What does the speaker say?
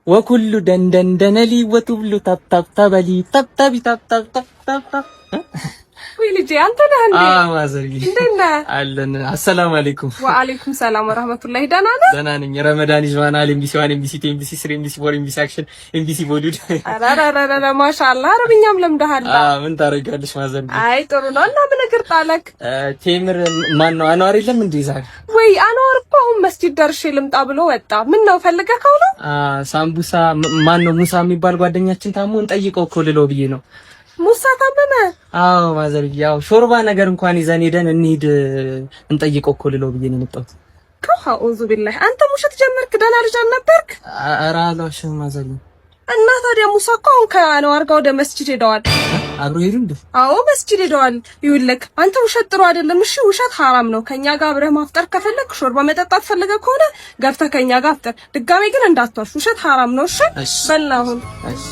ወኩሉ ደንደንደነሊ ወቱብሉ ታብታብታበሊ ታብታቢ ታብታብታብታብ ወይ ልጄ አንተ ነህ እንዴ? ማዘርዬ እንዴት ነህ? አለን። አሰላሙ አለይኩም። ወአለይኩም ሰላም ወራህመቱላሂ። ደህና ነህ? ደህና ነኝ። ረመዳን ይዟናል። ኤምቢሲ 1 ኤምቢሲ 2 ኤምቢሲ 3 ኤምቢሲ 4 ኤምቢሲ አክሽን ኤምቢሲ ቦሊውድ። አራራራራ ማሻአላህ አረብኛም ለምደሃል። ምን ታረጋለሽ ማዘርዬ? አይ ጥሩ ነው። እና ምን እግር ጣለክ? ቴምር ማን ነው? አንዋር የለም እንዴ ዛሬ? ወይ አንዋር እኮ አሁን መስጂድ ደርሼ ልምጣ ብሎ ወጣ። ምን ነው ፈልገከው ነው? ሳምቡሳ ማን ነው? ሙሳ የሚባል ጓደኛችን ታሞ እንጠይቀው እኮ ልለው ብዬ ነው። ሙሳ ታመመ? አዎ ማዘርዬ፣ ያው ሾርባ ነገር እንኳን ይዘን ሄደን እንሂድ እንጠይቀው እኮ ልለው ብዬ ነው የመጣሁት። አኡዙ ቢላህ አንተ ሙሸት ጀመርክ? ደህና ልጅ አልነበርክ? ኧረ አልዋሽም ማዘርዬ። እና ታዲያ ሙሳ እኮ አሁን ከአንዋር ጋር ወደ መስጂድ ሄደዋል። አብሮ ሄዱ እንዴ? አዎ መስጂድ ሄደዋል። ይኸውልህ አንተ ውሸት ጥሩ አይደለም። እሺ ውሸት ሐራም ነው። ከኛ ጋር አብረህ ማፍጠር ከፈለክ ሾርባ መጠጣት ፈልገህ ከሆነ ገብተህ ከኛ ጋር አፍጠር። ድጋሜ ግን እንዳትዋሽ፣ ውሸት ሐራም ነው። እሺ በልና አሁን እሺ